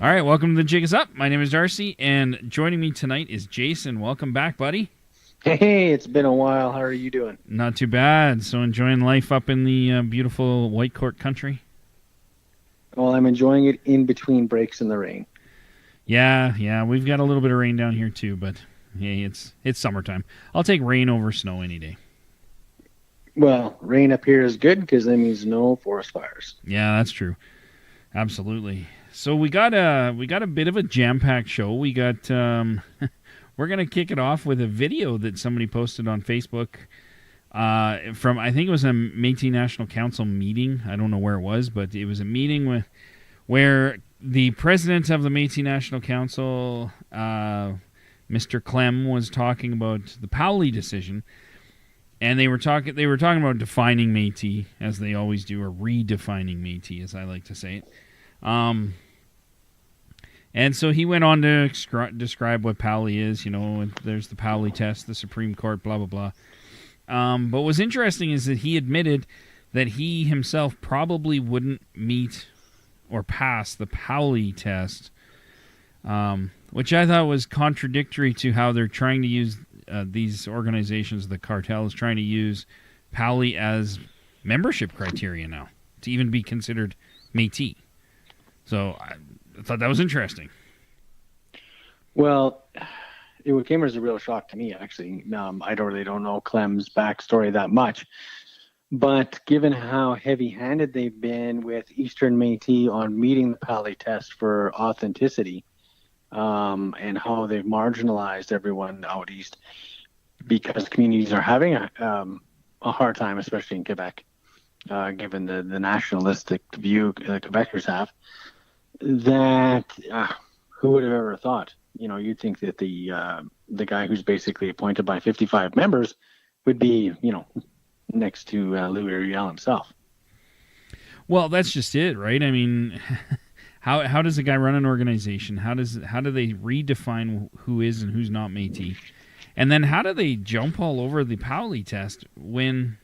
All right, welcome to the Jig Is Up. My name is Darcy, and joining me tonight is Jason. Welcome back, buddy. Hey, it's been a while. How are you doing? Not too bad. So enjoying life up in the beautiful Whitecourt country? Well, I'm enjoying it in between breaks in the rain. Yeah, we've got a little bit of rain down here too, but hey, it's summertime. I'll take rain over snow any day. Well, rain up here is good because that means no forest fires. Yeah, that's true. Absolutely. So we got a bit of a jam-packed show. We got we're gonna kick it off with a video that somebody posted on Facebook from, I think it was a Métis National Council meeting. I don't know where it was, but it was a meeting where the president of the Métis National Council, Mr. Clem, was talking about the Powley decision, and they were talking about defining Métis, as they always do, or redefining Métis, as I like to say it. And so he went on to describe what Powley is. You know, there's the Powley test, the Supreme Court, blah, blah, blah. But what's interesting is that he admitted that he himself probably wouldn't meet or pass the Powley test, which I thought was contradictory to how they're trying to use these organizations, the cartel is trying to use Powley as membership criteria now to even be considered Métis. So I thought that was interesting. Well, it came as a real shock to me, actually. I don't know Clem's backstory that much, but given how heavy-handed they've been with Eastern Métis on meeting the Powley test for authenticity, and how they've marginalized everyone out east because communities are having a hard time, especially in Quebec, given the nationalistic view the Quebecers have. That who would have ever thought? You know, you'd think that the guy who's basically appointed by 55 members would be, next to Louis Riel himself. Well, that's just it, right? I mean, how does a guy run an organization? How do they redefine who is and who's not Métis? And then how do they jump all over the Powley test when,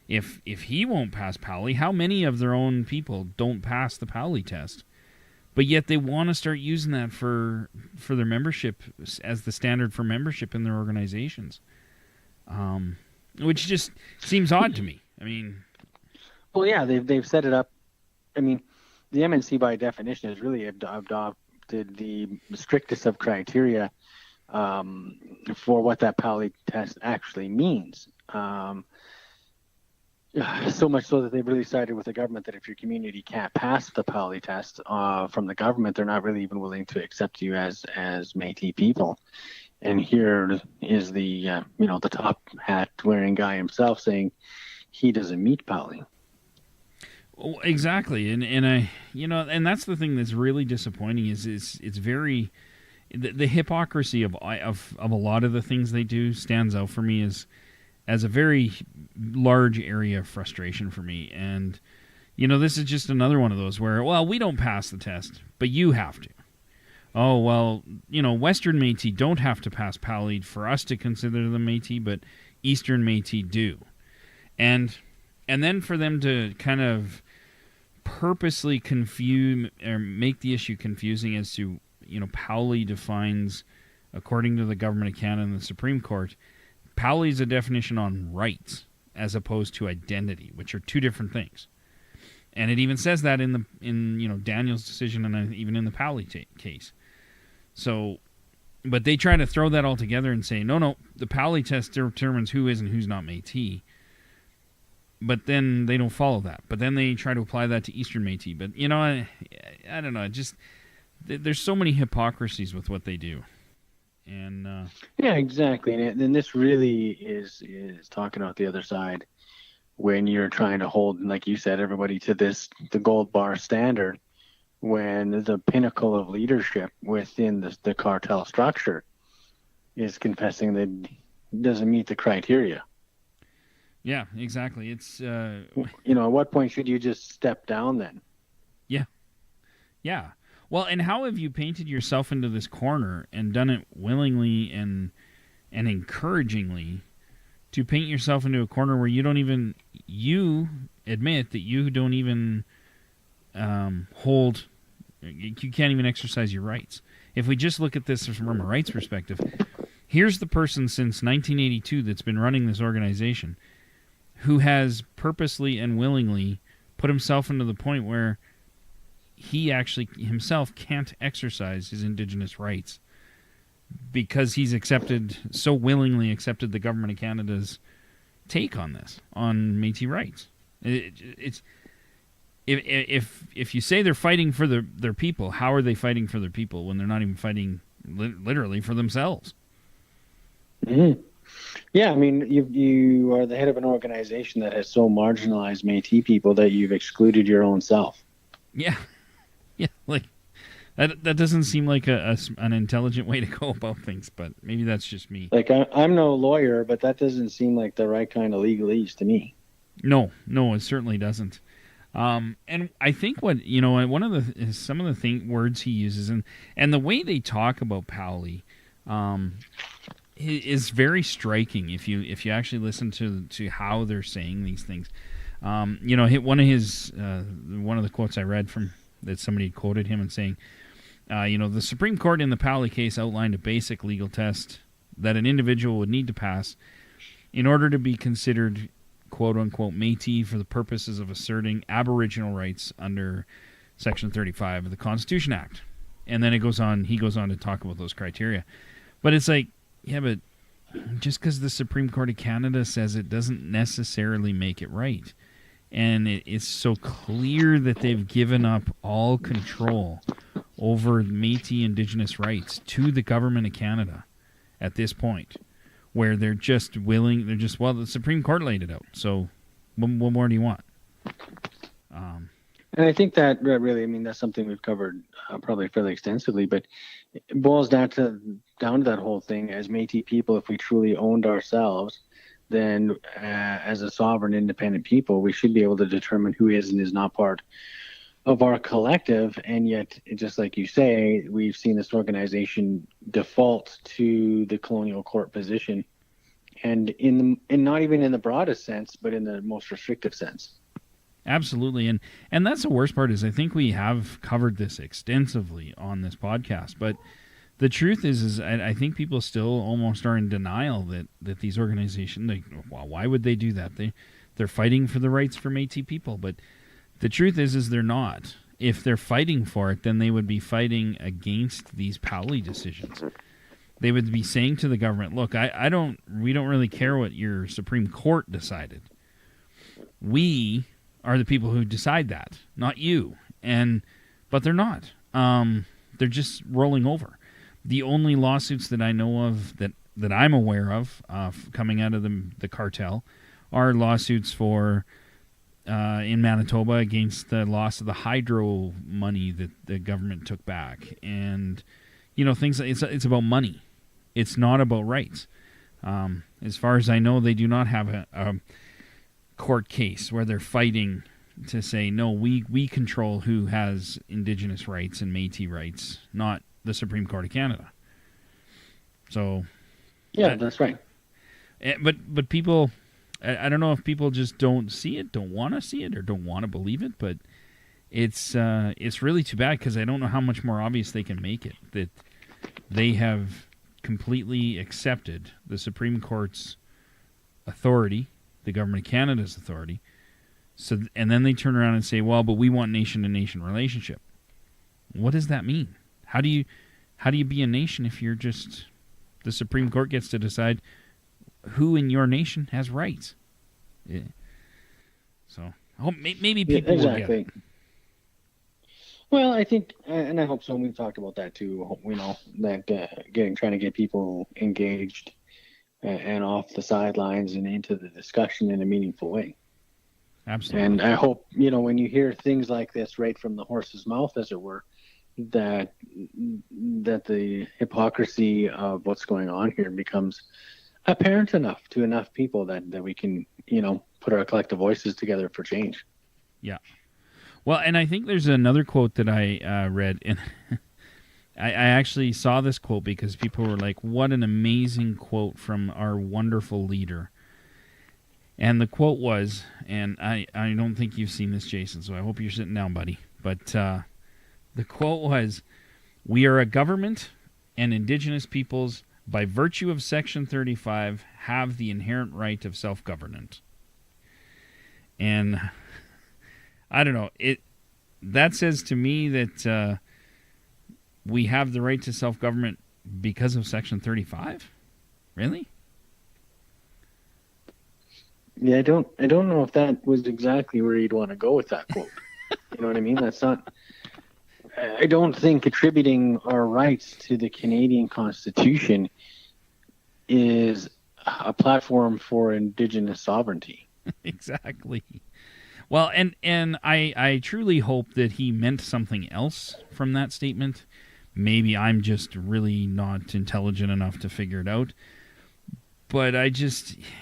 if he won't pass Powley, how many of their own people don't pass the Powley test? But yet they want to start using that for their membership as the standard for membership in their organizations, which just seems odd to me. I mean, well, yeah, they've set it up. I mean, the MNC by definition has really adopted the strictest of criteria for what that Powley test actually means. So much so that they've really sided with the government that if your community can't pass the Powley test from the government, they're not really even willing to accept you as Métis people. And here is the the top hat wearing guy himself saying he doesn't meet Powley. Well, exactly, and I and that's the thing that's really disappointing is it's very the hypocrisy of a lot of the things they do stands out for me as a very large area of frustration for me. And, this is just another one of those where, well, we don't pass the test, but you have to. Oh, well, Western Métis don't have to pass Powley for us to consider them Métis, but Eastern Métis do. And then for them to kind of purposely confuse or make the issue confusing as to, Powley defines, according to the Government of Canada and the Supreme Court, Powley is a definition on rights as opposed to identity, which are two different things. And it even says that in Daniel's decision and even in the Powley case. So, but they try to throw that all together and say, no, the Powley test determines who is and who's not Métis. But then they don't follow that. But then they try to apply that to Eastern Métis. But, I don't know. There's so many hypocrisies with what they do. And yeah, exactly. And this really is talking about the other side when you're trying to hold, like you said, everybody to the gold bar standard, when the pinnacle of leadership within the cartel structure is confessing that it doesn't meet the criteria. Yeah, exactly. It's at what point should you just step down then? Yeah. Well, and how have you painted yourself into this corner and done it willingly and encouragingly to paint yourself into a corner where you admit that you don't even hold You can't even exercise your rights. If we just look at this from a rights perspective, here's the person since 1982 that's been running this organization who has purposely and willingly put himself into the point where he actually himself can't exercise his Indigenous rights because he's so willingly accepted the government of Canada's take on this, on Métis rights. It's if you say they're fighting for their people, how are they fighting for their people when they're not even fighting literally for themselves? Mm-hmm. Yeah, I mean, you are the head of an organization that has so marginalized Métis people that you've excluded your own self. Yeah, like that doesn't seem like an intelligent way to go about things, but maybe that's just me. Like, I'm no lawyer, but that doesn't seem like the right kind of legalese to me. No, it certainly doesn't. And I think some of the words he uses and the way they talk about Powley, is very striking if you actually listen to how they're saying these things. One of the quotes I read from that somebody quoted him and saying, the Supreme Court in the Powley case outlined a basic legal test that an individual would need to pass in order to be considered quote-unquote Métis for the purposes of asserting Aboriginal rights under Section 35 of the Constitution Act. And then he goes on to talk about those criteria. But it's like, yeah, but just because the Supreme Court of Canada says it doesn't necessarily make it right. And it's so clear that they've given up all control over Métis Indigenous rights to the government of Canada at this point, where the Supreme Court laid it out. So what more do you want? And I think that really, I mean, that's something we've covered probably fairly extensively, but it boils down to that whole thing. As Métis people, if we truly owned ourselves, then as a sovereign, independent people, we should be able to determine who is and is not part of our collective. And yet, just like you say, we've seen this organization default to the colonial court position, and not even in the broadest sense, but in the most restrictive sense. Absolutely, and that's the worst part is I think we have covered this extensively on this podcast, but the truth is I think people still almost are in denial that these organizations, why would they do that? They're fighting for the rights for Métis people, but the truth is they're not. If they're fighting for it, then they would be fighting against these Powley decisions. They would be saying to the government, look, we don't really care what your Supreme Court decided. We are the people who decide that, not you. But they're not. They're just rolling over. The only lawsuits that I know of that I'm aware of coming out of the cartel are lawsuits for in Manitoba against the loss of the hydro money that the government took back, and things. It's about money. It's not about rights. As far as I know, they do not have a court case where they're fighting to say, no, we control who has Indigenous rights and Métis rights, not the Supreme Court of Canada. So, yeah, that's right. But people, I don't know if people just don't see it, don't want to see it, or don't want to believe it. But it's really too bad because I don't know how much more obvious they can make it that they have completely accepted the Supreme Court's authority, the government of Canada's authority. So, and then they turn around and say, well, but we want nation-to-nation relationship. What does that mean? How do you be a nation if you're just the Supreme Court gets to decide who in your nation has rights? Yeah. So I hope maybe people will get it. Well, I think, and I hope so. We've talked about that too. That trying to get people engaged and off the sidelines and into the discussion in a meaningful way. Absolutely. And I hope, when you hear things like this right from the horse's mouth, as it were, that the hypocrisy of what's going on here becomes apparent enough to enough people that we can, put our collective voices together for change. Yeah. Well, and I think there's another quote that I read, and I actually saw this quote because people were like, what an amazing quote from our wonderful leader. And the quote was, and I don't think you've seen this, Jason, so I hope you're sitting down, buddy. But The quote was, "We are a government, and Indigenous peoples, by virtue of Section 35, have the inherent right of self-government." And I don't know, that says to me that we have the right to self-government because of Section 35? Really? Yeah, I don't know if that was exactly where you'd want to go with that quote. You know what I mean? That's not. I don't think attributing our rights to the Canadian Constitution is a platform for Indigenous sovereignty. Exactly. Well, and I truly hope that he meant something else from that statement. Maybe I'm just really not intelligent enough to figure it out. But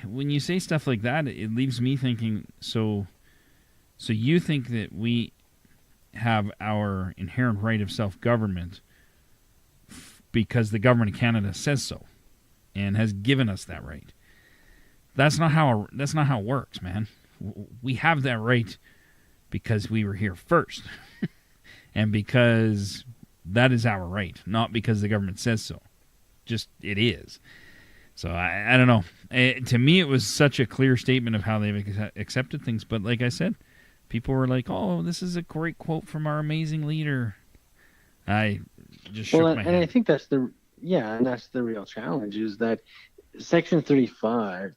when you say stuff like that, it leaves me thinking, so you think that we have our inherent right of self-government because the government of Canada says so and has given us that right. That's not how it works, man. We have that right because we were here first and because that is our right, not because the government says so. Just it is. So I don't know. To me, it was such a clear statement of how they've accepted things. But like I said, people were like, "Oh, this is a great quote from our amazing leader." I just shook my head. And I think that's the real challenge, is that Section 35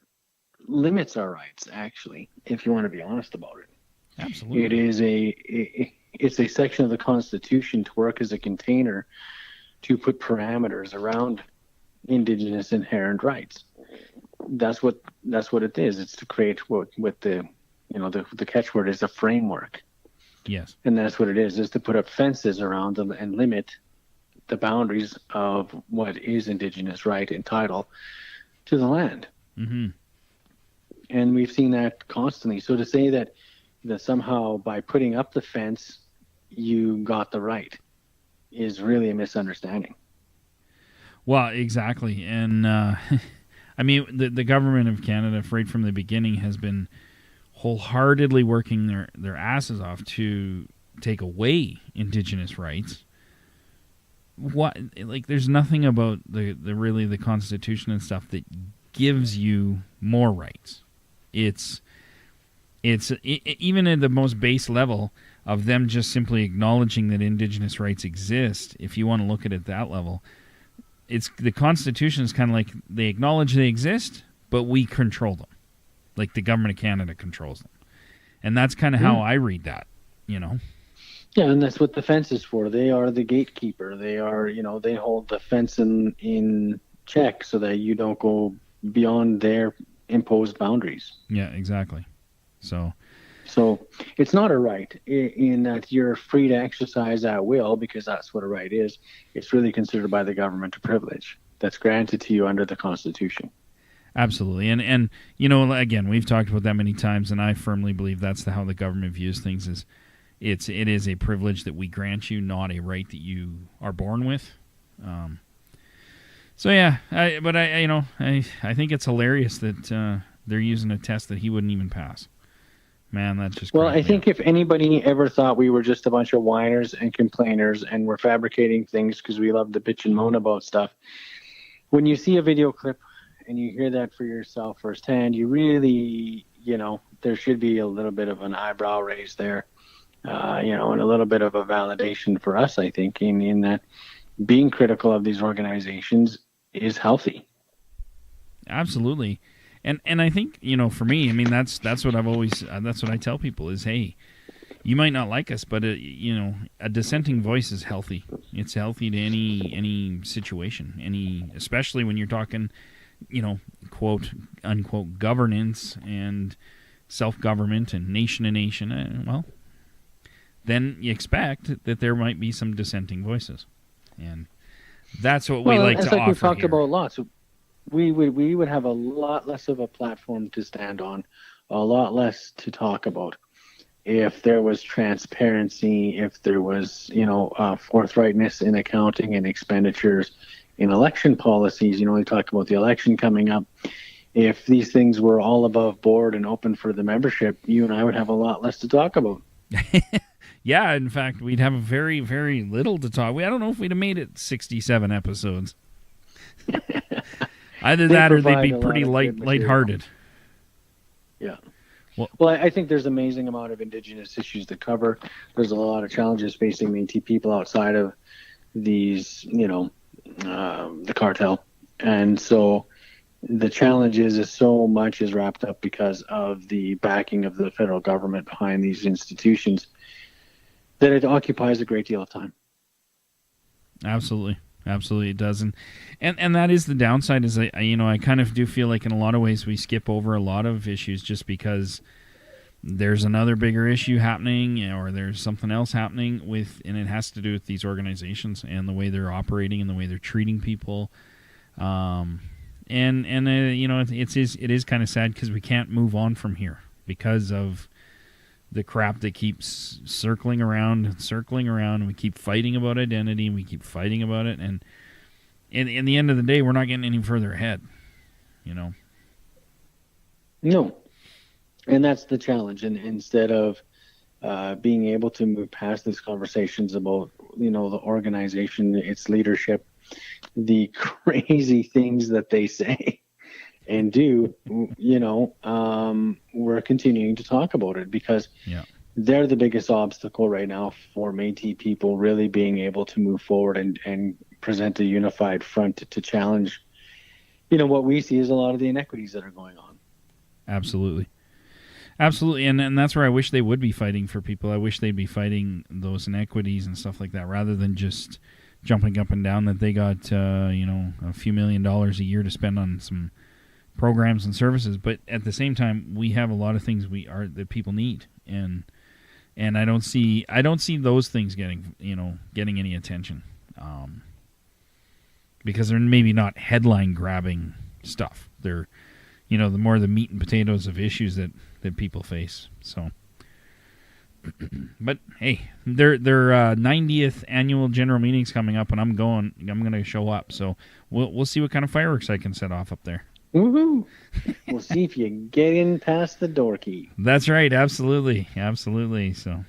limits our rights, actually, if you want to be honest about it. Absolutely. It's a section of the Constitution to work as a container to put parameters around Indigenous inherent rights. That's what it is. It's to create what the catchword is, a framework. Yes. And that's what it is to put up fences around them and limit the boundaries of what is Indigenous right and title to the land. Mm-hmm. And we've seen that constantly. So to say that somehow by putting up the fence you got the right is really a misunderstanding. Well, exactly. And I mean, the government of Canada, right from the beginning, has been wholeheartedly working their asses off to take away Indigenous rights. There's nothing about the Constitution and stuff that gives you more rights. It's even at the most base level of them just simply acknowledging that Indigenous rights exist. If you want to look at it at that level, the Constitution is kind of like they acknowledge they exist, but we control them, like the government of Canada controls them, and that's kind of how I read that. Yeah, and that's what the fence is for. They are the gatekeeper. They are, they hold the fence in check so that you don't go beyond their imposed boundaries. Yeah, exactly. So it's not a right in that you're free to exercise at will, because that's what a right is. It's really considered by the government a privilege that's granted to you under the Constitution. Absolutely. And again, we've talked about that many times, and I firmly believe that's how the government views things. It is a privilege that we grant you, not a right that you are born with. So yeah, I think it's hilarious that they're using a test that he wouldn't even pass. Man, that's just well. I think if anybody ever thought we were just a bunch of whiners and complainers and we're fabricating things because we love to bitch and moan about stuff, when you see a video clip and you hear that for yourself firsthand, you really, there should be a little bit of an eyebrow raise there, and a little bit of a validation for us, I think, in that being critical of these organizations is healthy. Absolutely. And I think, for me, I mean, that's what I've always, that's what I tell people is, hey, you might not like us, but, a dissenting voice is healthy. It's healthy to any situation, especially when you're talking, quote, unquote, governance and self-government and nation to nation. Well, then you expect that there might be some dissenting voices. And that's what we like to offer. We've talked here. about lots. We would have a lot less of a platform to stand on, a lot less to talk about, if there was transparency, if there was forthrightness in accounting and expenditures, in election policies. We talk about the election coming up. If these things were all above board and open for the membership, you and I would have a lot less to talk about. Yeah, in fact, we'd have very, very little to talk. I don't know if we'd have made it 67 episodes. Either that or they'd be pretty lighthearted. Yeah. Well, I think there's an amazing amount of Indigenous issues to cover. There's a lot of challenges facing Métis people outside of these, the cartel. And so the challenge is so much is wrapped up because of the backing of the federal government behind these institutions that it occupies a great deal of time. Absolutely it does, and that is the downside. Is I kind of do feel like in a lot of ways we skip over a lot of issues just because there's another bigger issue happening, or there's something else happening and it has to do with these organizations and the way they're operating and the way they're treating people. It is kind of sad because we can't move on from here because of the crap that keeps circling around. We keep fighting about identity, and we keep fighting about it, and in the end of the day, we're not getting any further ahead. No, and that's the challenge. And instead of being able to move past these conversations about the organization, its leadership, the crazy things that they say and do, we're continuing to talk about it because they're the biggest obstacle right now for Métis people really being able to move forward and present a unified front to challenge, what we see is a lot of the inequities that are going on. Absolutely. And that's where I wish they would be fighting for people. I wish they'd be fighting those inequities and stuff like that rather than just jumping up and down that they got, a few $1 million a year to spend on some programs and services. But at the same time, we have a lot of things that people need. And I don't see those things getting any attention. Because they're maybe not headline grabbing stuff. They're, the more the meat and potatoes of issues that people face. So, but hey, their 90th annual general meeting's coming up, and I'm going to show up. So we'll see what kind of fireworks I can set off up there. Woohoo! We'll see if you get in past the door key. That's right. Absolutely. So,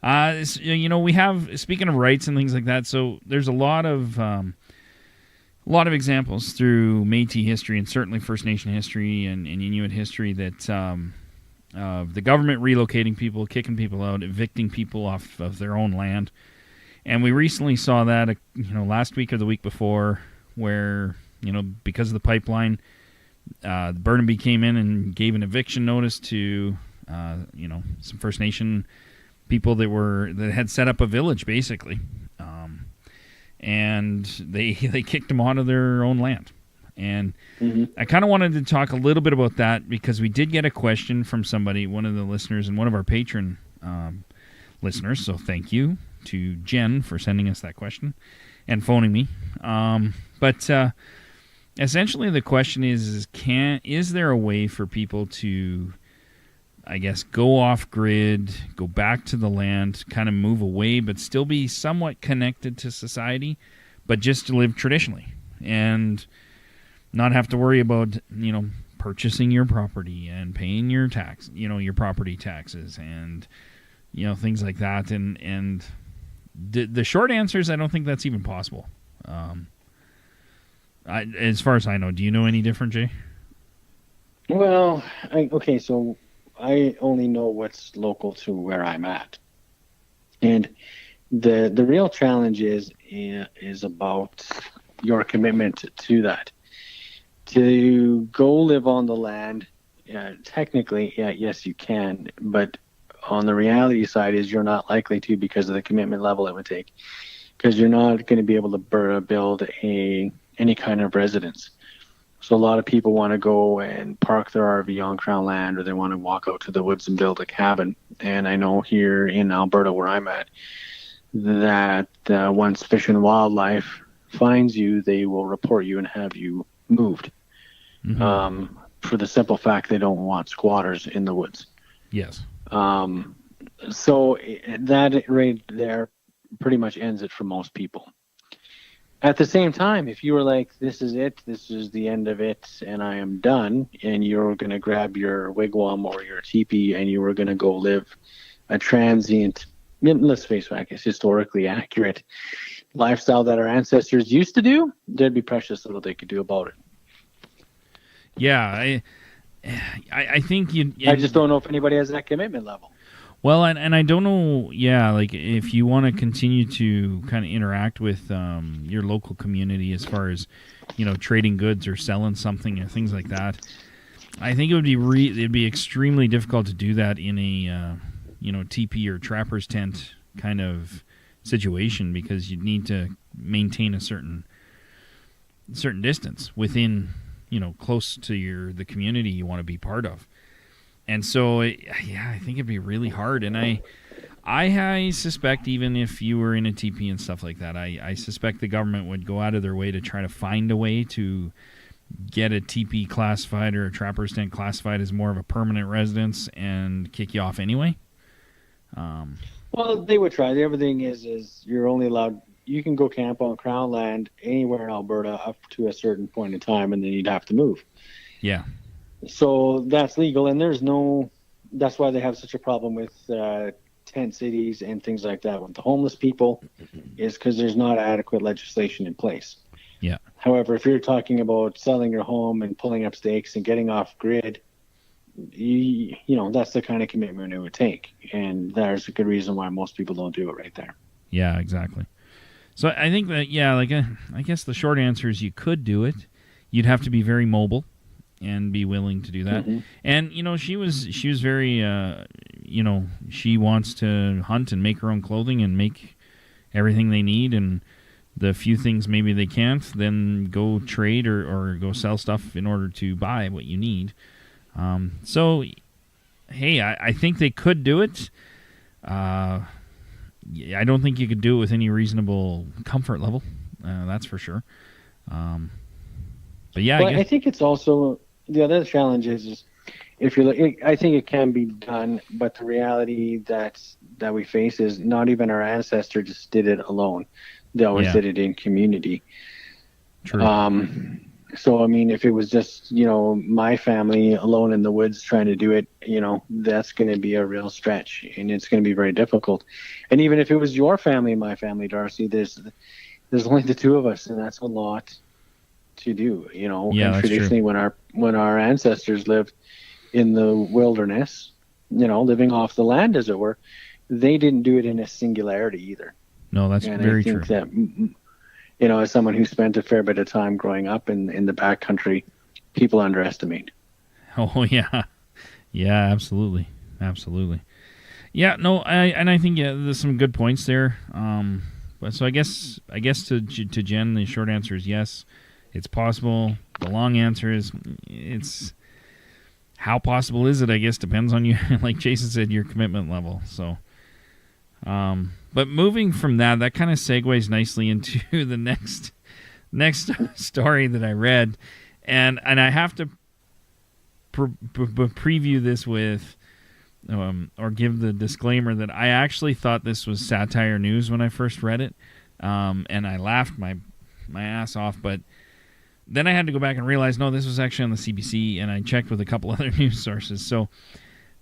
we have, speaking of rights and things like that. So there's a lot of examples through Métis history and certainly First Nation history and Inuit history that the government relocating people, kicking people out, evicting people off of their own land. And we recently saw that, last week or the week before, where, because of the pipeline, Burnaby came in and gave an eviction notice to, some First Nation people that had set up a village, basically. And they kicked them out of their own land. And I kind of wanted to talk a little bit about that because we did get a question from somebody, one of the listeners and one of our patron listeners. So thank you to Jen for sending us that question and phoning me. But essentially the question is there a way for people to, I guess, go off grid, go back to the land, kind of move away, but still be somewhat connected to society, but just to live traditionally and not have to worry about, purchasing your property and paying your tax, your property taxes and, things like that. And the short answer is I don't think that's even possible. As far as I know, do you know any different, Jay? Well, so I only know what's local to where I'm at. And the real challenge is about your commitment to that. To go live on the land, technically, yes, you can. But on the reality side is you're not likely to because of the commitment level it would take. Because you're not going to be able to build any kind of residence. So a lot of people want to go and park their RV on Crown land, or they want to walk out to the woods and build a cabin. And I know here in Alberta, where I'm at, that once Fish and Wildlife finds you, they will report you and have you moved. Mm-hmm. For the simple fact they don't want squatters in the woods. Yes. So that right there pretty much ends it for most people. At the same time, if you were like, this is it, this is the end of it, and I am done, and you're going to grab your wigwam or your teepee and you were going to go live a transient let's face it, it's historically accurate lifestyle that our ancestors used to do, there'd be precious little they could do about it. Yeah, I think you. I just don't know if anybody has that commitment level. Well, and I don't know, yeah, like if you want to continue to kind of interact with your local community as far as, trading goods or selling something or things like that, I think it would be it'd be extremely difficult to do that in a, teepee or trapper's tent kind of situation, because you'd need to maintain a certain distance within, close to the community you want to be part of. And so, I think it'd be really hard. And I suspect even if you were in a TP and stuff like that, I suspect the government would go out of their way to try to find a way to get a TP classified or a trapper's tent classified as more of a permanent residence and kick you off anyway. Well, they would try. The other thing is you're only allowed, you can go camp on Crown land anywhere in Alberta up to a certain point in time, and then you'd have to move. Yeah. So that's legal, and that's why they have such a problem with tent cities and things like that with the homeless people, is because there's not adequate legislation in place. Yeah. However, if you're talking about selling your home and pulling up stakes and getting off grid, that's the kind of commitment it would take, and there's a good reason why most people don't do it right there. Yeah, exactly. So I think that, I guess the short answer is you could do it. You'd have to be very mobile and be willing to do that. Mm-hmm. And, she was very, she wants to hunt and make her own clothing and make everything they need. And the few things maybe they can't, then go trade or go sell stuff in order to buy what you need. So, hey, I think they could do it. I don't think you could do it with any reasonable comfort level. That's for sure. But yeah, I think it's also the other challenge is if you look. I think it can be done, but the reality that we face is not even our ancestors just did it alone. They always did it in community. True. So I mean, if it was just my family alone in the woods trying to do it, that's going to be a real stretch, and it's going to be very difficult. And even if it was your family and my family, Darcy, there's only the two of us, and that's a lot to do. Yeah, and traditionally, true. when our ancestors lived in the wilderness, living off the land, as it were, they didn't do it in a singularity either. No, that's very true. That, as someone who spent a fair bit of time growing up in the backcountry, people underestimate. Oh yeah, yeah, absolutely. Yeah, no, I think there's some good points there. But so I guess to Jen, the short answer is yes, it's possible. The long answer is it's how possible is it? I guess depends on you. Like Jason said, your commitment level. So. But moving from that kind of segues nicely into the next story that I read, and I have to preview this with, or give the disclaimer that I actually thought this was satire news when I first read it, and I laughed my ass off, but then I had to go back and realize, no, this was actually on the CBC, and I checked with a couple other news sources. So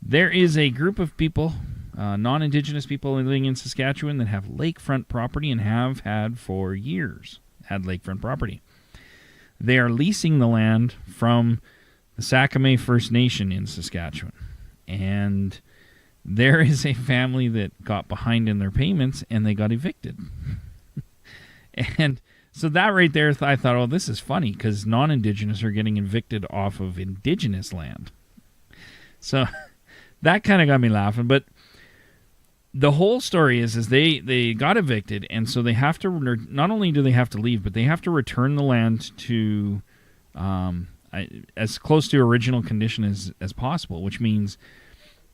there is a group of people, non-Indigenous people living in Saskatchewan, that have lakefront property and have had for years had lakefront property. They are leasing the land from the Sakamay First Nation in Saskatchewan. And there is a family that got behind in their payments and they got evicted. And so that right there, I thought, oh, this is funny because non-Indigenous are getting evicted off of Indigenous land. So that kind of got me laughing. But the whole story is they got evicted, and so they have to, not only do they have to leave, but they have to return the land to as close to original condition as possible, which means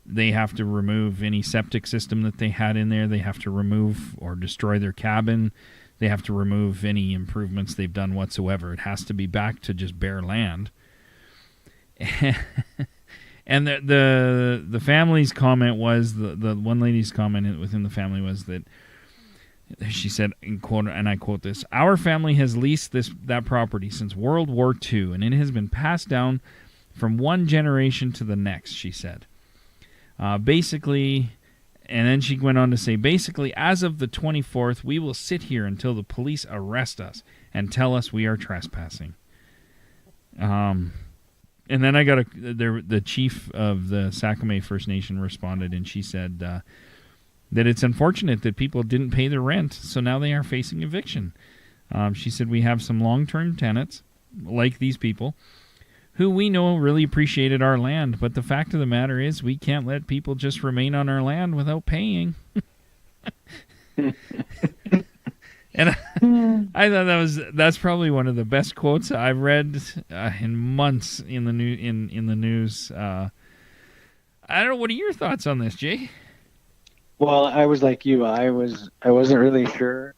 they have to remove any septic system that they had in there. They have to remove or destroy their cabin. They have to remove any improvements they've done whatsoever. It has to be back to just bare land. And the family's comment was, the one lady's comment within the family was that she said, and I quote this, "Our family has leased that property since World War II, and it has been passed down from one generation to the next," she said. Basically, And then she went on to say, basically, as of the 24th, we will sit here until the police arrest us and tell us we are trespassing. And then I got the chief of the Sakamay First Nation responded, and she said that it's unfortunate that people didn't pay their rent, so now they are facing eviction. She said, we have some long-term tenants, like these people, who we know really appreciated our land, but the fact of the matter is we can't let people just remain on our land without paying. And I thought that's probably one of the best quotes I've read in months in the news. I don't know. What are your thoughts on this, Jay? Well, I was like you. I wasn't really sure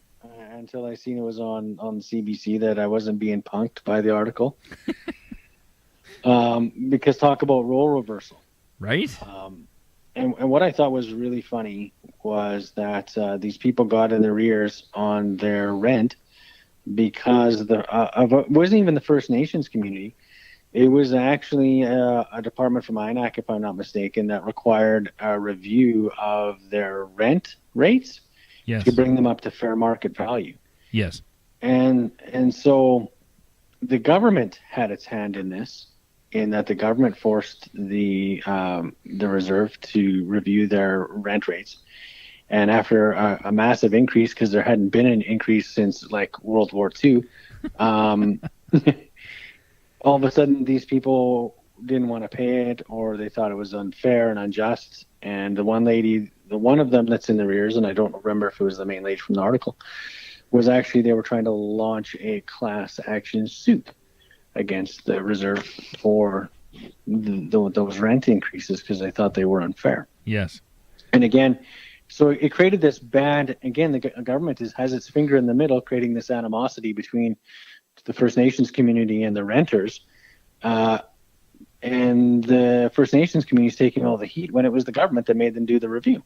until I seen it was on CBC that I wasn't being punked by the article. Because talk about role reversal, right? And what I thought was really funny was that these people got in their ears on their rent because it wasn't even the First Nations community. It was actually a department from INAC, if I'm not mistaken, that required a review of their rent rates to bring them up to fair market value. Yes. And so the government had its hand in this, in that the government forced the reserve to review their rent rates. And after a massive increase, because there hadn't been an increase since like World War II, all of a sudden these people didn't want to pay it, or they thought it was unfair and unjust. And the one of them that's in their ears, and I don't remember if it was the main lady from the article, was actually they were trying to launch a class action suit against the reserve for those rent increases because they thought they were unfair. Yes. And again, so it created this bad, again, the government has its finger in the middle, creating this animosity between the First Nations community and the renters. And the First Nations community is taking all the heat when it was the government that made them do the review.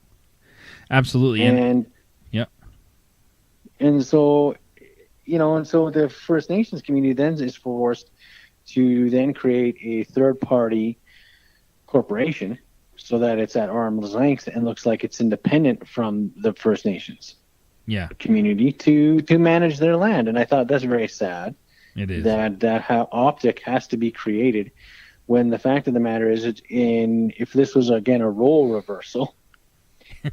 Absolutely. And so, the First Nations community then is forced to then create a third-party corporation so that it's at arm's length and looks like it's independent from the First Nations community to manage their land. And I thought that's very sad. It is. That optic has to be created when the fact of the matter is if this was, again, a role reversal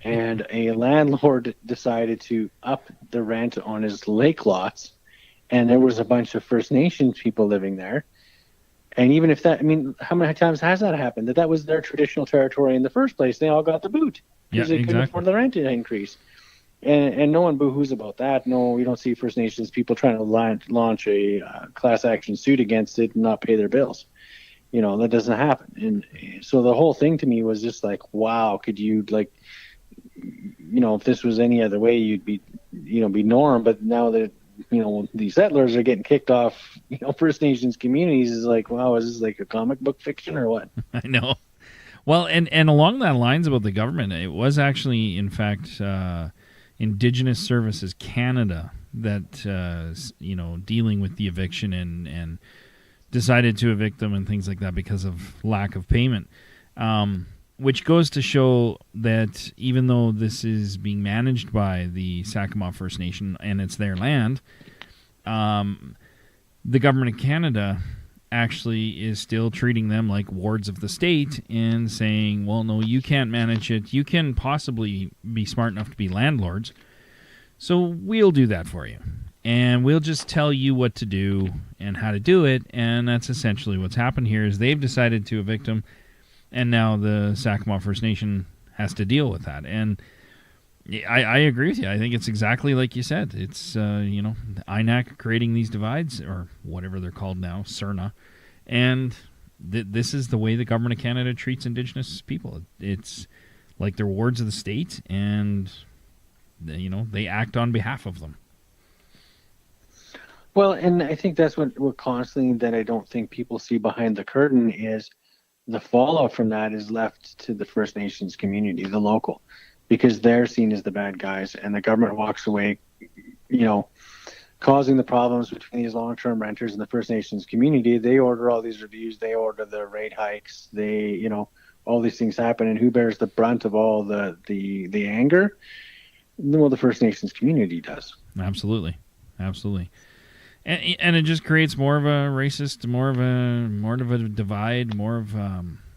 and a landlord decided to up the rent on his lake lots, and there was a bunch of First Nations people living there. And even if that, how many times has that happened? That was their traditional territory in the first place. They all got the boot because they couldn't afford the rent increase. And no one boo-hoos about that. No, you don't see First Nations people trying to launch a class action suit against it and not pay their bills. That doesn't happen. And so the whole thing to me was just like, wow, could you if this was any other way, you'd be norm. But now that the settlers are getting kicked off, First Nations communities, is like, wow, is this like a comic book fiction or what? I know. Well, and along that lines about the government, it was actually, in fact, Indigenous Services Canada that dealing with the eviction and decided to evict them and things like that because of lack of payment. Which goes to show that even though this is being managed by the Sakamay First Nation and it's their land, the government of Canada actually is still treating them like wards of the state and saying, well, no, you can't manage it. You can possibly be smart enough to be landlords, so we'll do that for you. And we'll just tell you what to do and how to do it, and that's essentially what's happened here is they've decided to evict them. And now the Sakamay First Nation has to deal with that. And I agree with you. I think it's exactly like you said. It's, INAC creating these divides, or whatever they're called now, CERNA. And this is the way the government of Canada treats Indigenous people. It's like they're wards of the state, and, they act on behalf of them. Well, and I think that's what constantly that I don't think people see behind the curtain is the fallout from that is left to the First Nations community, the local, because they're seen as the bad guys, and the government walks away, causing the problems between these long-term renters and the First Nations community. They order all these reviews, they order the rate hikes, they, all these things happen, and who bears the brunt of all the anger? Well, the First Nations community does. Absolutely. And it just creates more of a racist, more of a divide, more of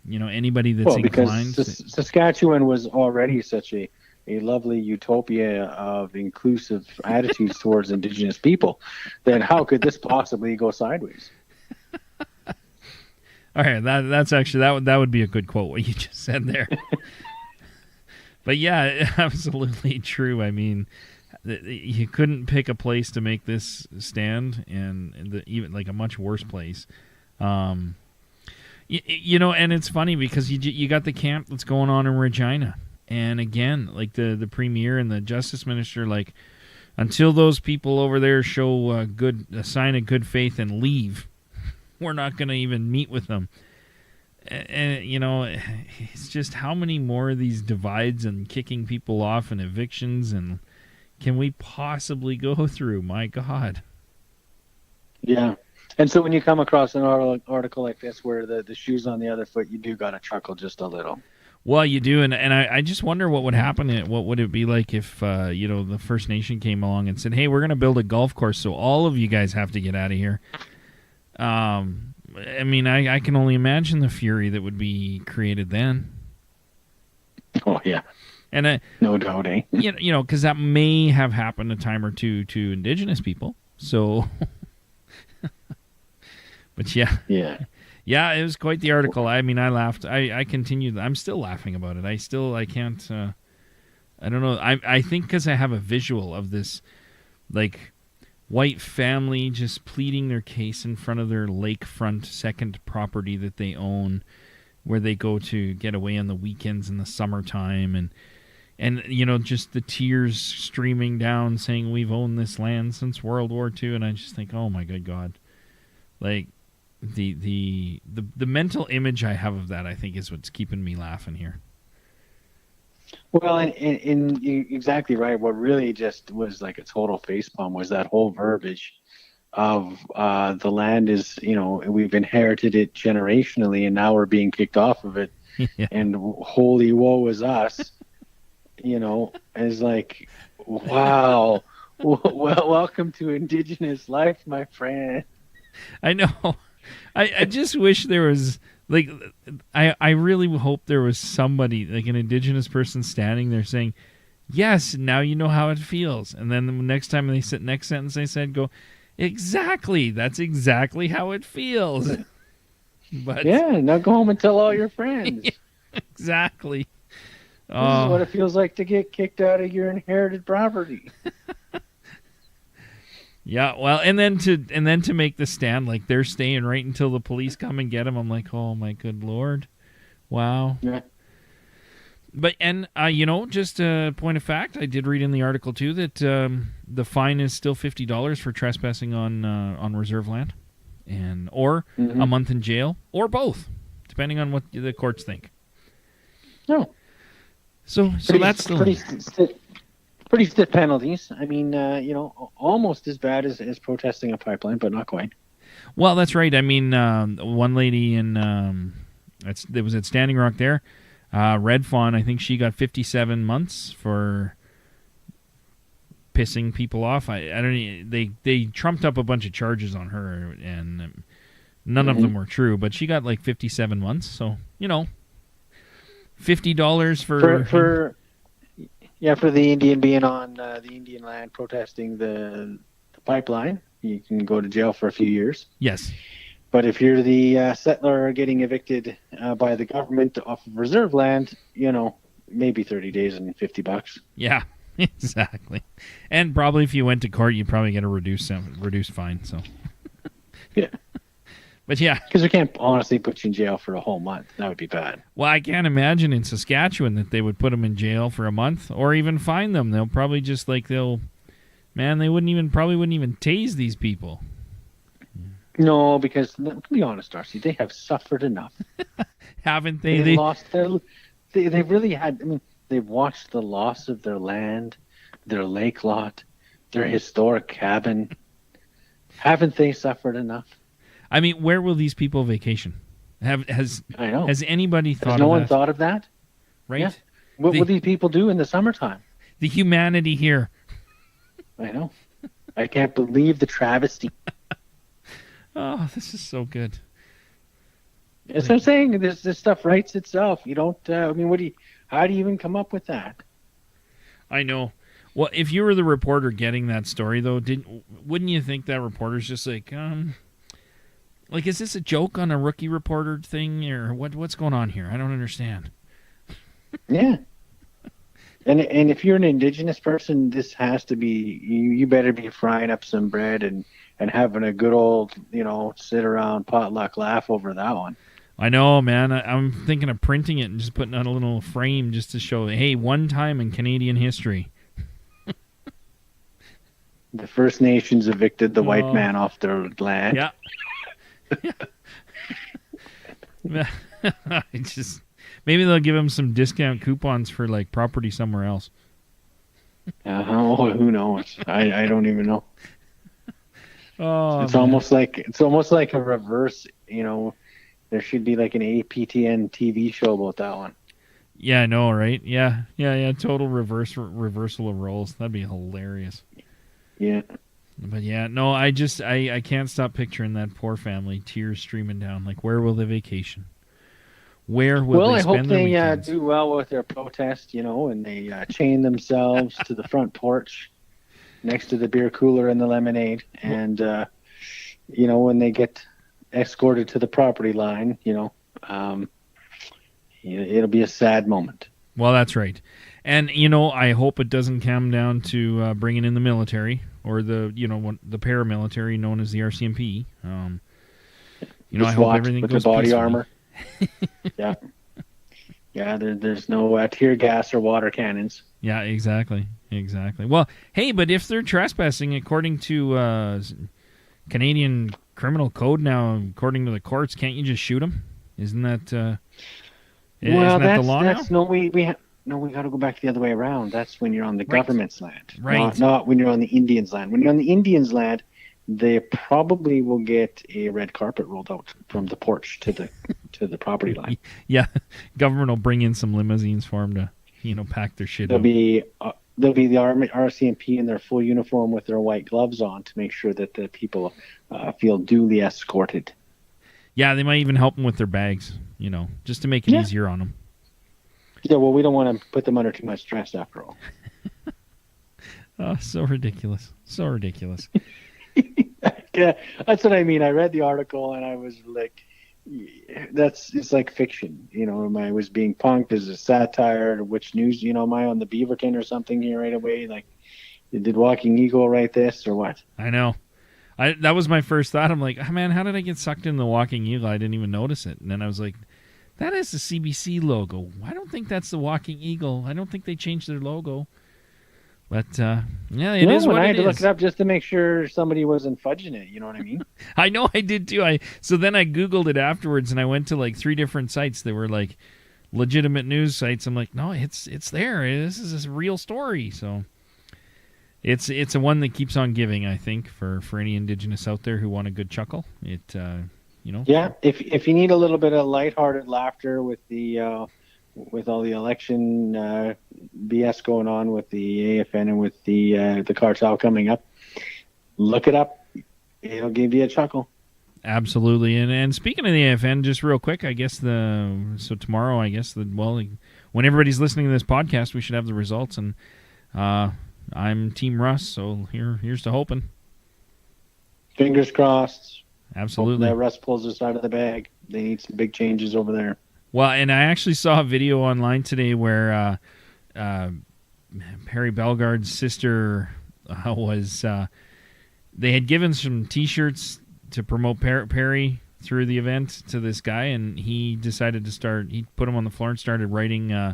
anybody that's inclined. Because Saskatchewan was already such a lovely utopia of inclusive attitudes towards Indigenous people, then how could this possibly go sideways? All right, that's actually that would be a good quote, what you just said there. But yeah, absolutely true. I mean, you couldn't pick a place to make this stand, and even like a much worse place. And it's funny because you got the camp that's going on in Regina. And again, like the premier and the justice minister, like until those people over there show a sign of good faith and leave, we're not going to even meet with them. And it's just how many more of these divides and kicking people off and evictions and can we possibly go through? My God. Yeah. And so when you come across an article like this where the shoe's on the other foot, you do got to chuckle just a little. Well, you do, and I just wonder what would happen. What would it be like if the First Nation came along and said, "Hey, we're going to build a golf course, so all of you guys have to get out of here." I mean, I can only imagine the fury that would be created then. Oh yeah, and no doubt, eh? Because that may have happened a time or two to Indigenous people. So, but yeah. Yeah, it was quite the article. I mean, I laughed. I continued. I'm still laughing about it. I can't. I don't know. I think because I have a visual of this, like, white family just pleading their case in front of their lakefront second property that they own, where they go to get away on the weekends in the summertime, and just the tears streaming down, saying we've owned this land since World War II, and I just think, oh my good God, like. The mental image I have of that, I think, is what's keeping me laughing here. Well, and you're exactly right. What really just was like a total facepalm was that whole verbiage of the land is, we've inherited it generationally, and now we're being kicked off of it, yeah. And holy woe is us. Is like, wow. Well, welcome to Indigenous life, my friend. I know. I just wish there was, like, I really hope there was somebody, like an Indigenous person standing there saying, yes, now you know how it feels. And then the next time next sentence they said, go, exactly, that's exactly how it feels. But yeah, now go home and tell all your friends. Exactly. This is what it feels like to get kicked out of your inherited property. Yeah, well, and then to make the stand, like they're staying right until the police come and get them. I'm like, oh my good Lord, wow. Yeah. But just a point of fact, I did read in the article too that the fine is still $50 for trespassing on reserve land, or a month in jail, or both, depending on what the courts think. No. So that's pretty stiff penalties. I mean, almost as bad as protesting a pipeline, but not quite. Well, that's right. I mean, one lady it was at Standing Rock there, Red Fawn. I think she got 57 months for pissing people off. I don't. They trumped up a bunch of charges on her, and none of them were true. But she got like 57 months. So $50 for. Yeah, for the Indian being on the Indian land protesting the pipeline, you can go to jail for a few years. Yes. But if you're the settler getting evicted by the government off of reserve land, maybe 30 days and $50. Yeah, exactly. And probably if you went to court, you'd probably get a reduced fine. So. Yeah. But yeah. Because we can't honestly put you in jail for a whole month. That would be bad. Well, I can't imagine in Saskatchewan that they would put them in jail for a month or even fine them. They'll probably just they wouldn't even tase these people. No, because to be honest, Darcy, they have suffered enough. Haven't they? They lost they really had, I mean, they've watched the loss of their land, their lake lot, their historic cabin. Haven't they suffered enough? I mean, where will these people vacation? I know. Has anybody thought Has no of one that? thought of that? Right? Yeah. What will these people do in the summertime? The humanity here. I know. I can't believe the travesty. Oh, this is so good. That's what I'm saying. This stuff writes itself. You don't. I mean, how do you even come up with that? I know. Well, if you were the reporter getting that story, though, wouldn't you think that reporter's just like, is this a joke on a rookie reporter thing, or what's going on here? I don't understand. Yeah. And if you're an Indigenous person, this has to be, you better be frying up some bread and having a good old, sit around potluck laugh over that one. I know, man. I'm thinking of printing it and just putting on a little frame just to show, hey, one time in Canadian history. The First Nations evicted the white man off their land. Yeah. Maybe they'll give him some discount coupons for like property somewhere else. Who knows? I don't even know. Oh, it's almost like a reverse. There should be like an APTN TV show about that one. Yeah, I know, right? Yeah. Total reversal of roles. That'd be hilarious. Yeah. But yeah, no, I can't stop picturing that poor family, tears streaming down. Like, where will they vacation? Where will they spend their weekends? Well, I hope they do well with their protest, and they chain themselves to the front porch next to the beer cooler and the lemonade. And, when they get escorted to the property line, it'll be a sad moment. Well, that's right. And, I hope it doesn't come down to bringing in the military or the paramilitary known as the RCMP. I hope everything with goes the body peacefully. armor. Yeah. Yeah, there's no tear gas or water cannons. Yeah, exactly. Well, hey, but if they're trespassing according to Canadian criminal code now, according to the courts, can't you just shoot them? Isn't that the law now? We got to go back the other way around. That's when you're on the government's land, right? Not when you're on the Indians' land. When you're on the Indians' land, they probably will get a red carpet rolled out from the porch to the property line. Yeah, government will bring in some limousines for them to, pack their shit. There'll be the RCMP in their full uniform with their white gloves on to make sure that the people feel duly escorted. Yeah, they might even help them with their bags, just to make it easier on them. Yeah, well, we don't want to put them under too much stress after all. Oh, so ridiculous. So ridiculous. Yeah, that's what I mean. I read the article and I was like, it's like fiction. Am I was being punked? Is it satire? Which news, am I on the Beaverton or something here right away? Like, did Walking Eagle write this or what? I know. That was my first thought. I'm like, oh, man, how did I get sucked in the Walking Eagle? I didn't even notice it. And then I was like, that is the CBC logo. I don't think that's the Walking Eagle. I don't think they changed their logo. But, it is what it is. I had to look it up just to make sure somebody wasn't fudging it. You know what I mean? I know I did too. So then I Googled it afterwards, and I went to like 3 different sites that were like legitimate news sites. I'm like, no, it's there. This is a real story. So it's a one that keeps on giving, I think, for any Indigenous out there who want a good chuckle. Yeah, if you need a little bit of lighthearted laughter with the with all the election BS going on with the AFN and with the cartel coming up, look it up. It'll give you a chuckle. Absolutely. And speaking of the AFN, just real quick, I guess tomorrow, when everybody's listening to this podcast, we should have the results. And I'm Team Russ, so here's to hoping. Fingers crossed. Absolutely. Hope that Russ pulls us out of the bag. They need some big changes over there. Well, and I actually saw a video online today where Perry Bellegarde's sister was... they had given some T-shirts to promote Perry through the event to this guy, and he decided to start... He put them on the floor and started writing, I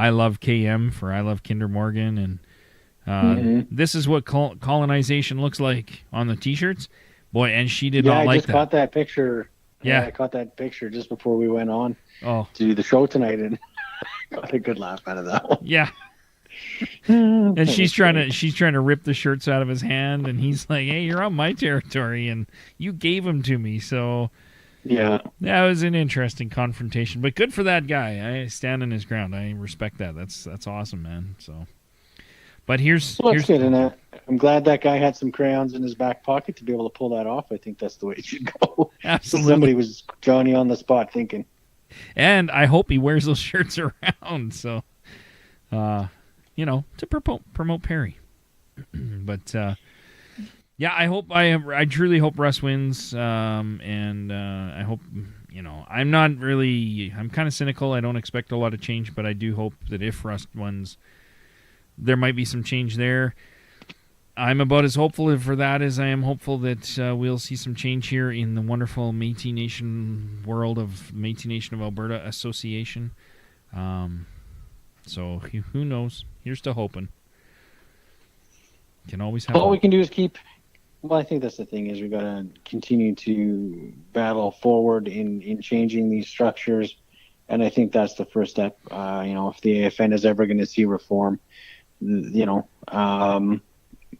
love KM for I love Kinder Morgan, and this is what colonization looks like on the T-shirts. Boy, and she did not like that. I just caught that picture. Yeah, I caught that picture just before we went on to do the show tonight, and got a good laugh out of that one. Yeah. And she's trying to rip the shirts out of his hand, and he's like, "Hey, you're on my territory, and you gave them to me." So, Yeah. That was an interesting confrontation, but good for that guy. I stand on his ground. I respect that. That's awesome, man. So, but here's Well, that's good, and I'm glad that guy had some crayons in his back pocket to be able to pull that off. I think that's the way it should go. absolutely. Somebody was Johnny on the spot thinking. And I hope he wears those shirts around. So, to promote Perry. But yeah, I truly hope Russ wins. And I hope, I'm kind of cynical. I don't expect a lot of change, but I do hope that if Russ wins, there might be some change there. I'm about as hopeful for that as I am hopeful that we'll see some change here in the wonderful Métis Nation world of Métis Nation of Alberta Association. So who knows? Here's to hoping. Can always have. All we can do is keep. Well, I think that's the thing is we got to continue to battle forward in changing these structures, and I think that's the first step. If the AFN is ever going to see reform,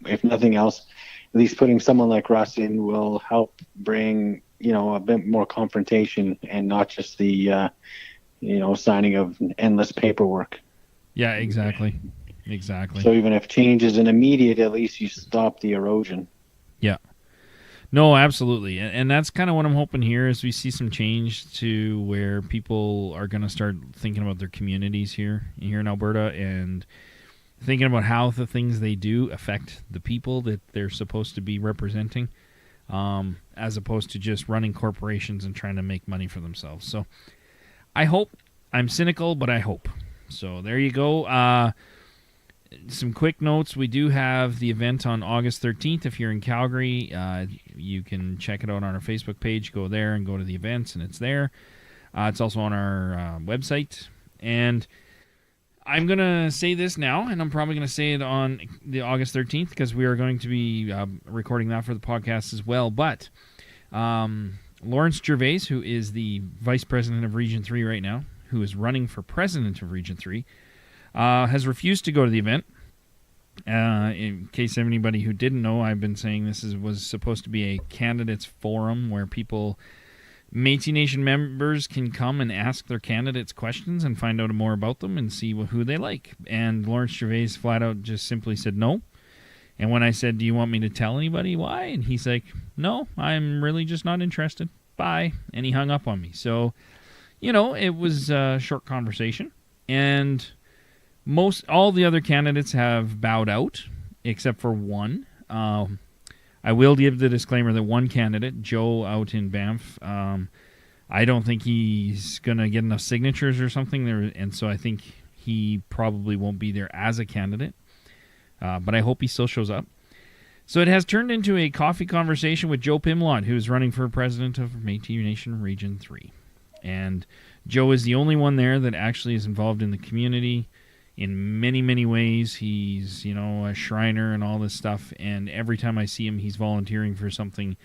if nothing else, at least putting someone like Russ in will help bring, a bit more confrontation and not just the, signing of endless paperwork. Yeah, exactly. Exactly. So even if change isn't immediate, at least you stop the erosion. Yeah. No, absolutely. And that's kind of what I'm hoping here is we see some change to where people are going to start thinking about their communities here in Alberta and thinking about how the things they do affect the people that they're supposed to be representing, as opposed to just running corporations and trying to make money for themselves. So I hope. I'm cynical, but I hope. So there you go. Some quick notes. We do have the event on August 13th. If you're in Calgary, you can check it out on our Facebook page. Go there and go to the events, and it's there. It's also on our website. And I'm going to say this now, and I'm probably going to say it on the August 13th because we are going to be recording that for the podcast as well. But Lawrence Gervais, who is the Vice President of Region 3 right now, who is running for President of Region 3, has refused to go to the event. In case anybody who didn't know, I've been saying this was supposed to be a candidates forum where Métis Nation members can come and ask their candidates questions and find out more about them and see who they like. And Lawrence Gervais flat out just simply said no. And when I said, do you want me to tell anybody why? And he's like, no, I'm really just not interested. Bye. And he hung up on me. So, it was a short conversation. And all the other candidates have bowed out, except for one. I will give the disclaimer that one candidate, Joe out in Banff, I don't think he's going to get enough signatures or something there, and so I think he probably won't be there as a candidate. But I hope he still shows up. So it has turned into a coffee conversation with Joe Pimlott, who's running for president of Métis Nation Region 3. And Joe is the only one there that actually is involved in the community in many, many ways. He's, a Shriner and all this stuff. And every time I see him, he's volunteering for something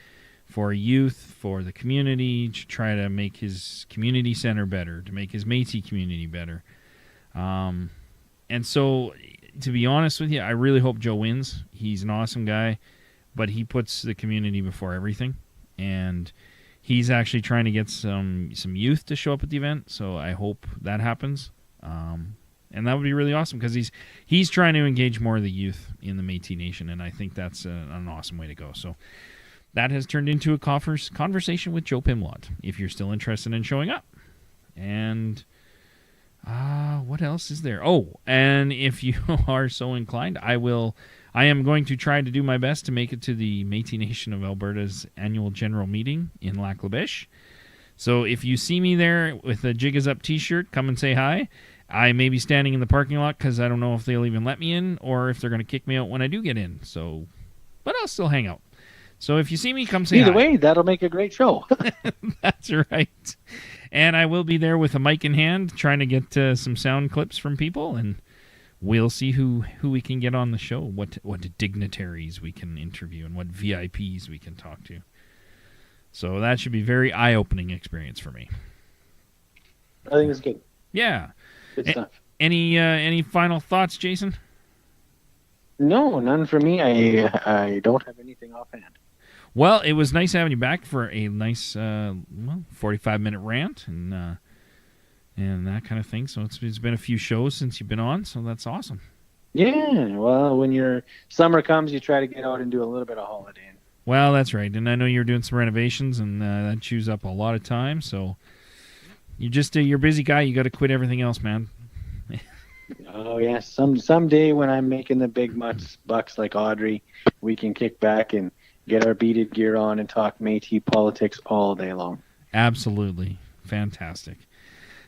for youth, for the community, to try to make his community center better, to make his Métis community better. And so, to be honest with you, I really hope Joe wins. He's an awesome guy, but he puts the community before everything. And he's actually trying to get some youth to show up at the event, so I hope that happens. And that would be really awesome because he's trying to engage more of the youth in the Métis Nation, and I think that's an awesome way to go. So that has turned into a conversation with Joe Pimlott, if you're still interested in showing up. And what else is there? Oh, and if you are so inclined, I am going to try to do my best to make it to the Métis Nation of Alberta's annual general meeting in Lac La Biche. So if you see me there with a Jig Is Up t-shirt, come and say hi. I may be standing in the parking lot because I don't know if they'll even let me in or if they're going to kick me out when I do get in. So, but I'll still hang out. So if you see me, come say hi. Either way, that'll make a great show. That's right. And I will be there with a mic in hand trying to get some sound clips from people, and we'll see who we can get on the show, what dignitaries we can interview, and what VIPs we can talk to. So that should be a very eye-opening experience for me. I think it's good. Yeah. Good stuff. Any final thoughts, Jason? No, none for me. I don't have anything offhand. Well, it was nice having you back for a nice 45-minute rant and that kind of thing. So it's been a few shows since you've been on, so that's awesome. Yeah, well, when your summer comes, you try to get out and do a little bit of holidaying. Well, that's right. And I know you're doing some renovations, and that chews up a lot of time. So you're a busy guy. You got to quit everything else, man. Oh, yeah. Someday when I'm making the big bucks like Audrey, we can kick back and get our beaded gear on and talk Métis politics all day long. Absolutely. Fantastic.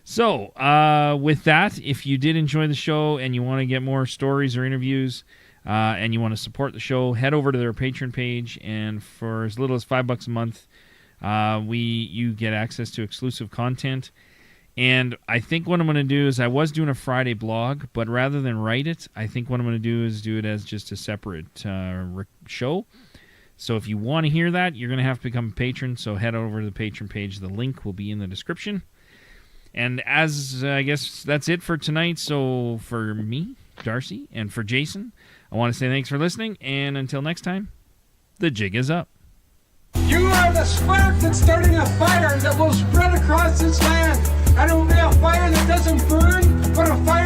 So, with that, if you did enjoy the show and you want to get more stories or interviews and you want to support the show, head over to their Patreon page, and for as little as $5 a month, you get access to exclusive content. And I think what I'm going to do is I was doing a Friday blog, but rather than write it, I think what I'm going to do is do it as just a separate show. So if you want to hear that, you're going to have to become a patron, so head over to the Patreon page. The link will be in the description. And as I guess that's it for tonight. So for me, Darcy, and for Jason, I want to say thanks for listening. And until next time, the jig is up. You are the spark that's starting a fire that will spread across this land. And it will be a fire that doesn't burn, but a fire